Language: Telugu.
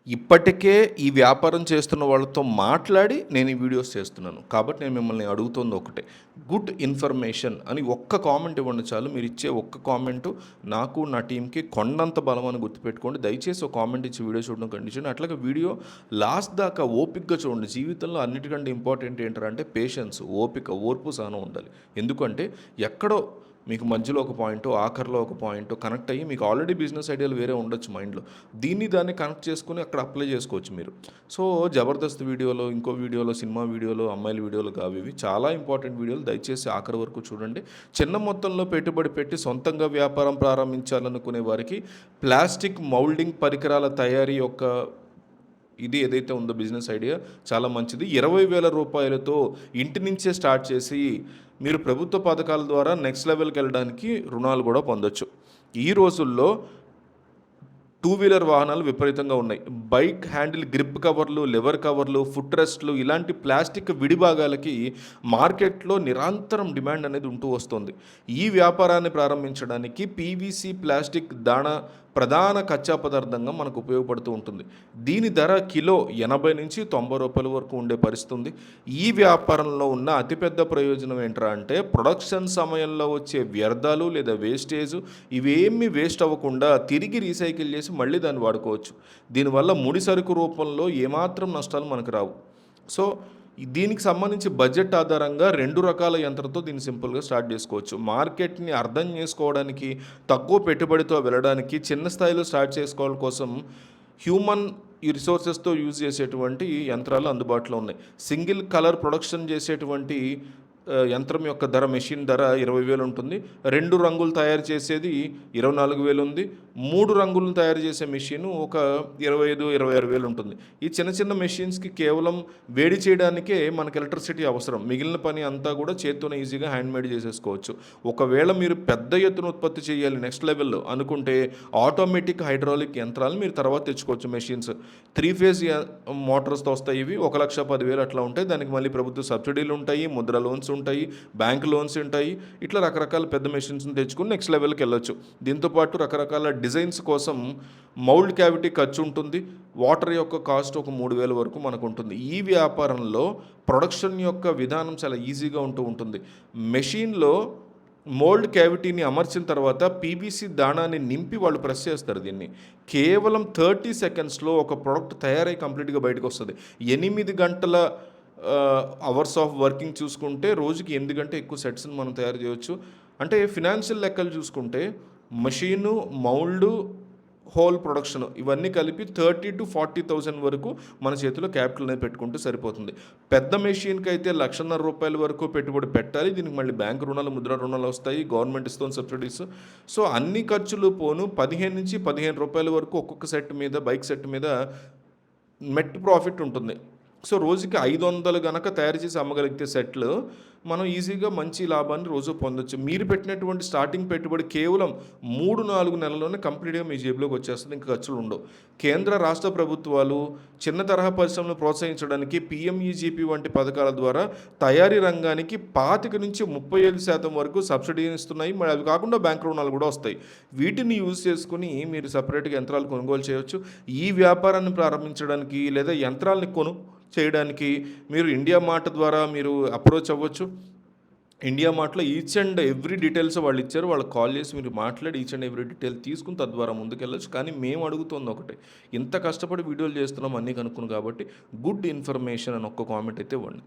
ఇప్పటికే ఈ వ్యాపారం చేస్తున్న వాళ్ళతో మాట్లాడి నేను ఈ వీడియోస్ చేస్తున్నాను. కాబట్టి నేను మిమ్మల్ని అడుగుతుంది ఒకటే. గుడ్ ఇన్ఫర్మేషన్ అని ఒక్క కామెంట్ ఇవ్వండి చాలు. మీరు ఇచ్చే ఒక్క కామెంటు నాకు, నా టీమ్‌కి కొండంత బలం అని గుర్తుపెట్టుకోండి. దయచేసి ఒక కామెంట్ ఇచ్చి వీడియో చూడడం కండిషన్. అట్లాగే వీడియో లాస్ట్ దాకా ఓపికగా చూడండి. జీవితంలో అన్నిటికంటే ఇంపార్టెంట్ ఏంటంటే పేషెన్స్, ఓపిక, ఓర్పు, సహనం ఉండాలి. ఎందుకంటే ఎక్కడో మీకు మధ్యలో ఒక పాయింట్, ఆఖరిలో ఒక పాయింట్ కనెక్ట్ అయ్యి మీకు ఆల్రెడీ బిజినెస్ ఐడియాలు వేరే ఉండొచ్చు మైండ్లో. దాన్ని కనెక్ట్ చేసుకొని అక్కడ అప్లై చేసుకోవచ్చు మీరు. సో జబర్దస్త్ వీడియోలో, ఇంకో వీడియోలో, సినిమా వీడియోలో, అమ్మాయిల వీడియోలు కావు ఇవి. చాలా ఇంపార్టెంట్ వీడియోలు. దయచేసి ఆఖరి వరకు చూడండి. చిన్న మొత్తంలో పెట్టుబడి పెట్టి సొంతంగా వ్యాపారం ప్రారంభించాలనుకునే వారికి ప్లాస్టిక్ మౌల్డింగ్ పరికరాల తయారీ యొక్క ఇది ఏదైతే ఉందో బిజినెస్ ఐడియా చాలా మంచిది. 20,000 రూపాయలతో ఇంటి నుంచే స్టార్ట్ చేసి మీరు ప్రభుత్వ పథకాల ద్వారా నెక్స్ట్ లెవెల్కి వెళ్ళడానికి రుణాలు కూడా పొందొచ్చు. ఈ రోజుల్లో టూ వీలర్ వాహనాలు విపరీతంగా ఉన్నాయి. బైక్ హ్యాండిల్ గ్రిప్ కవర్లు, లివర్ కవర్లు, ఫుట్ రెస్ట్లు ఇలాంటి ప్లాస్టిక్ విడిభాగాలకి మార్కెట్లో నిరంతరం డిమాండ్ అనేది ఉంటూ వస్తుంది. ఈ వ్యాపారాన్ని ప్రారంభించడానికి పీవీసీ ప్లాస్టిక్ ప్రధాన కచ్చా పదార్థంగా మనకు ఉపయోగపడుతూ ఉంటుంది. దీని ధర కిలో 80 నుంచి 90 రూపాయల వరకు ఉండే పరిస్థితి ఉంది. ఈ వ్యాపారంలో ఉన్న అతిపెద్ద ప్రయోజనం ఏంట్రా అంటే ప్రొడక్షన్ సమయంలో వచ్చే వ్యర్థాలు లేదా వేస్టేజ్ ఇవేమీ వేస్ట్ అవ్వకుండా తిరిగి రీసైకిల్ చేసి మళ్ళీ దాన్ని వాడుకోవచ్చు. దీనివల్ల ముడి సరుకు రూపంలో ఏమాత్రం నష్టాలు మనకు రావు. సో దీనికి సంబంధించి బడ్జెట్ ఆధారంగా 2 రకాల యంత్రంతో దీన్ని సింపుల్గా స్టార్ట్ చేసుకోవచ్చు. మార్కెట్ని అర్థం చేసుకోవడానికి, తక్కువ పెట్టుబడితో వెళ్ళడానికి, చిన్న స్థాయిలో స్టార్ట్ చేసుకోవడం కోసం హ్యూమన్ రిసోర్సెస్తో యూజ్ చేసేటువంటి యంత్రాలు అందుబాటులో ఉన్నాయి. సింగిల్ కలర్ ప్రొడక్షన్ చేసేటువంటి యంత్రం యొక్క ధర, మెషిన్ ధర 20,000 ఉంటుంది. 2 రంగులు తయారు చేసేది 24,000 ఉంది. 3 రంగులను తయారు చేసే మెషిన్ ఒక 25,000-26,000 ఉంటుంది. ఈ చిన్న చిన్న మెషిన్స్కి కేవలం వేడి చేయడానికే మనకి ఎలక్ట్రిసిటీ అవసరం. మిగిలిన పని అంతా కూడా చేత్తోనే ఈజీగా హ్యాండ్మేడ్ చేసేసుకోవచ్చు. ఒకవేళ మీరు పెద్ద ఎత్తున ఉత్పత్తి చేయాలి నెక్స్ట్ లెవెల్లో అనుకుంటే ఆటోమేటిక్ హైడ్రాలిక్ యంత్రాలు మీరు తర్వాత తెచ్చుకోవచ్చు. మెషిన్స్ 3 ఫేజ్ మోటార్స్తో వస్తాయి. ఇవి 1,10,000 అట్లా ఉంటాయి. దానికి మళ్ళీ ప్రభుత్వ సబ్సిడీలు ఉంటాయి, ముద్ర లోన్స్ ఉంటాయి, బ్యాంక్ లోన్స్ ఉంటాయి. ఇట్లా రకరకాల పెద్ద మెషిన్స్ని తెచ్చుకుని నెక్స్ట్ లెవెల్కి వెళ్ళొచ్చు. దీంతోపాటు రకరకాల డిజైన్స్ కోసం మౌల్డ్ క్యావిటీ ఖర్చు ఉంటుంది. వాటర్ యొక్క కాస్ట్ ఒక 3,000 వరకు మనకు ఉంటుంది. ఈ వ్యాపారంలో ప్రొడక్షన్ యొక్క విధానం చాలా ఈజీగా ఉంటూ ఉంటుంది. మెషిన్లో మోల్డ్ క్యావిటీని అమర్చిన తర్వాత పీవీసీ దాణాన్ని నింపి వాళ్ళు ప్రెస్ చేస్తారు. దీన్ని కేవలం 30 సెకండ్స్లో ఒక ప్రోడక్ట్ తయారై కంప్లీట్గా బయటకు వస్తుంది. 8 గంటల అవర్స్ ఆఫ్ వర్కింగ్ చూసుకుంటే రోజుకి 8 గంటలు ఎక్కువ సెట్స్ని మనం తయారు చేయవచ్చు. అంటే ఫినాన్షియల్ లెక్కలు చూసుకుంటే మషీను, మౌల్డ్, హోల్ ప్రొడక్షన్ ఇవన్నీ కలిపి 30,000-40,000 వరకు మన చేతిలో క్యాపిటల్ అనేది పెట్టుకుంటే సరిపోతుంది. పెద్ద మెషిన్కి అయితే 1,50,000 రూపాయల వరకు పెట్టుబడి పెట్టాలి. దీనికి మళ్ళీ బ్యాంకు రుణాలు, ముద్ర రుణాలు వస్తాయి, గవర్నమెంట్ ఇస్తుంది సబ్సిడీస్. సో అన్ని ఖర్చులు పోను 15 రూపాయల వరకు ఒక్కొక్క సెట్ మీద, బైక్ సెట్ మీద నెట్ ప్రాఫిట్ ఉంటుంది. సో రోజుకి 500 గనక తయారు చేసి అమ్మగలిగితే సెట్లు మనం ఈజీగా మంచి లాభాన్ని రోజు పొందొచ్చు. మీరు పెట్టినటువంటి స్టార్టింగ్ పెట్టుబడి కేవలం 3-4 నెలల్లోనే కంప్లీట్గా మీ జేబులోకి వచ్చేస్తుంది. ఇంకా ఖర్చులు ఉండవు. కేంద్ర రాష్ట్ర ప్రభుత్వాలు చిన్న తరహా పరిశ్రమలు ప్రోత్సహించడానికి పిఎంఈజీపీ వంటి పథకాల ద్వారా తయారీ రంగానికి 25-35% వరకు సబ్సిడీని ఇస్తున్నాయి. మరి అవి కాకుండా బ్యాంక్ రుణాలు కూడా వస్తాయి. వీటిని యూజ్ చేసుకుని మీరు సపరేట్గా యంత్రాలు కొనుగోలు చేయవచ్చు. ఈ వ్యాపారాన్ని ప్రారంభించడానికి లేదా యంత్రాలని చేయడానికి మీరు ఇండియా మార్ట్ ద్వారా మీరు అప్రోచ్ అవ్వచ్చు. ఇండియా మార్ట్లో ఈచ్ అండ్ ఎవ్రీ డీటెయిల్స్ వాళ్ళు ఇచ్చారు. వాళ్ళకి కాల్ చేసి మీరు మాట్లాడి ఈచ్ అండ్ ఎవ్రీ డీటెయిల్ తీసుకుని తద్వారా ముందుకెళ్ళచ్చు. కానీ మేము అడుగుతుంది ఒకటే, ఇంత కష్టపడి వీడియోలు చేస్తున్నాం అన్నీ కనుక్కుని కాబట్టి గుడ్ ఇన్ఫర్మేషన్ అని ఒక్క కామెంట్ అయితే ఇవ్వండి.